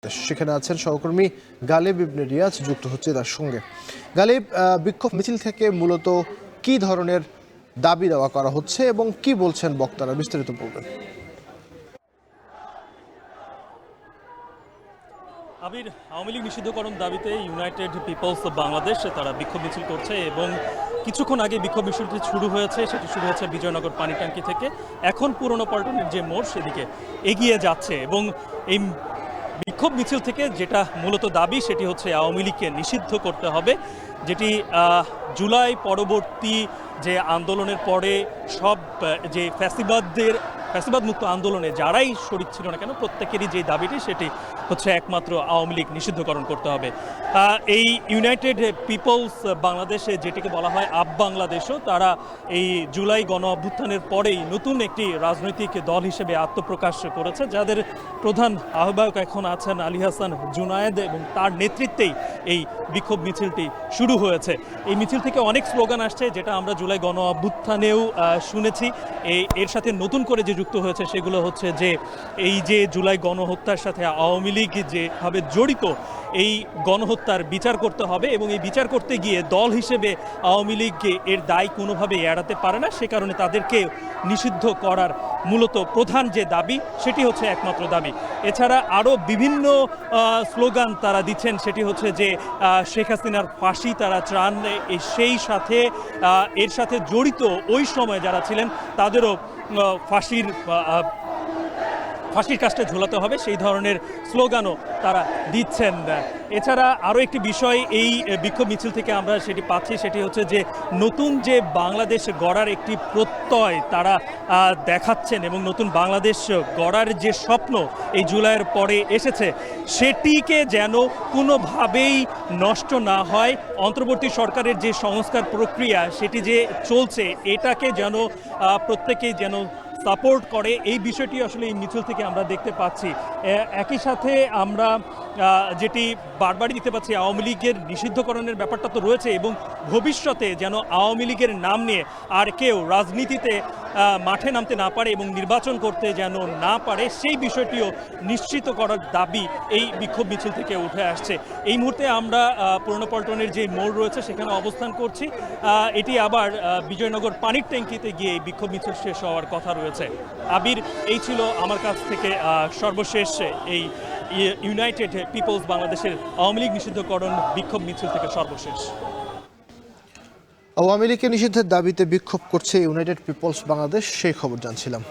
সেখানে আছেন সহকর্মী গালিব ইবনে রিয়াজ, যুক্ত হচ্ছে তার সঙ্গে। গালিব, বিক্ষোভ মিছিল থেকে মূলত কি ধরনের দাবি দেওয়া করা হচ্ছে এবং কি বলছেন বক্তারা, বিস্তারিত বলবেন। আবির, আওয়ামী লীগ নিষিদ্ধকরণ দাবিতে ইউনাইটেড পিপলস বাংলাদেশ তারা বিক্ষোভ মিছিল করছে এবং কিছুক্ষণ আগে বিক্ষোভ মিছিলটি শুরু হয়েছে। সেটি শুরু হয়েছে বিজয়নগর পানিট্যাঙ্কি থেকে, এখন পুরনো পল্টনের যে মোড় সেদিকে এগিয়ে যাচ্ছে। এবং এই বিক্ষোভ মিছিল থেকে যেটা মূলত দাবি সেটি হচ্ছে আওয়ামী লীগকে নিষিদ্ধ করতে হবে, যেটি জুলাই পরবর্তী যে আন্দোলনের পরে সব যে ফ্যাসিবাদ মুক্ত আন্দোলনে যারাই শরিক ছিল না কেন প্রত্যেকেরই যে দাবিটি সেটি হচ্ছে একমাত্র আওয়ামী লীগ নিষিদ্ধকরণ করতে হবে। এই ইউনাইটেড পিপলস বাংলাদেশে, যেটিকে বলা হয় আপ বাংলাদেশও, তারা এই জুলাই গণ অভ্যুত্থানের পরেই নতুন একটি রাজনৈতিক দল হিসেবে আত্মপ্রকাশ করেছে, যাদের প্রধান আহ্বায়ক এখন আছেন আলী হাসান জুনায়েদ, এবং তার নেতৃত্বেই এই বিক্ষোভ মিছিলটি শুরু হয়েছে। এই মিছিল থেকে অনেক স্লোগান আসছে, যেটা আমরা জুলাই গণ অভ্যুত্থানেও শুনেছি। এর সাথে নতুন করে যে যুক্ত হয়েছে সেগুলো হচ্ছে যে এই যে জুলাই গণহত্যার সাথে আওয়ামী লীগ যেভাবে জড়িত, এই গণহত্যার বিচার করতে হবে এবং এই বিচার করতে গিয়ে দল হিসেবে আওয়ামী লীগকে এর দায় কোনোভাবে এড়াতে পারে না। সে কারণে তাদেরকে নিষিদ্ধ করার মূলত প্রধান যে দাবি সেটি হচ্ছে একমাত্র দাবি। এছাড়া আরও বিভিন্ন স্লোগান তারা দিচ্ছেন, সেটি হচ্ছে যে শেখ হাসিনার ফাঁসি তারা চান, সেই সাথে এর সাথে জড়িত ওই সময় যারা ছিলেন তাদেরও ফাঁসির কাজটা ঝোলাতে হবে, সেই ধরনের স্লোগানও তারা দিচ্ছেন। এছাড়া আরও একটি বিষয় এই বিক্ষোভ মিছিল থেকে আমরা সেটি পাচ্ছি, সেটি হচ্ছে যে নতুন যে বাংলাদেশ গড়ার একটি প্রত্যয় তারা দেখাচ্ছেন এবং নতুন বাংলাদেশ গড়ার যে স্বপ্ন এই জুলাইয়ের পরে এসেছে সেটিকে যেন কোনোভাবেই নষ্ট না হয়। অন্তর্বর্তী সরকারের যে সংস্কার প্রক্রিয়া সেটি যে চলছে, এটাকে যেন প্রত্যেকেই যেন সাপোর্ট করে, এই বিষয়টি আসলে এই মিছিল থেকে আমরা দেখতে পাচ্ছি। একই সাথে আমরা যেটি বারবারই দেখতে পাচ্ছি, আওয়ামী লীগের নিষিদ্ধকরণের ব্যাপারটা তো রয়েছে, এবং ভবিষ্যতে যেন আওয়ামী লীগের নাম নিয়ে আর কেউ রাজনীতিতে মাঠে নামতে না পারে এবং নির্বাচন করতে যেন না পারে, সেই বিষয়টিও নিশ্চিত করার দাবি এই বিক্ষোভ মিছিল থেকে উঠে আসছে। এই মুহূর্তে আমরা পুরনো পল্টনের যে মোড় রয়েছে সেখানে অবস্থান করছি। এটি আবার বিজয়নগর পানির ট্যাঙ্কিতে গিয়ে এই বিক্ষোভ মিছিল শেষ হওয়ার কথা রয়েছে। আবির, এই ছিল আমার কাছ থেকে সর্বশেষ এই ইউনাইটেড পিপলস বাংলাদেশের আওয়ামী লীগ নিষিদ্ধকরণ বিক্ষোভ মিছিল থেকে সর্বশেষ। আওয়ামী লীগের নিষিদ্ধের দাবিতে বিক্ষোভ করছে ইউনাইটেড পিপলস বাংলাদেশ, সেই খবর জানছিলাম।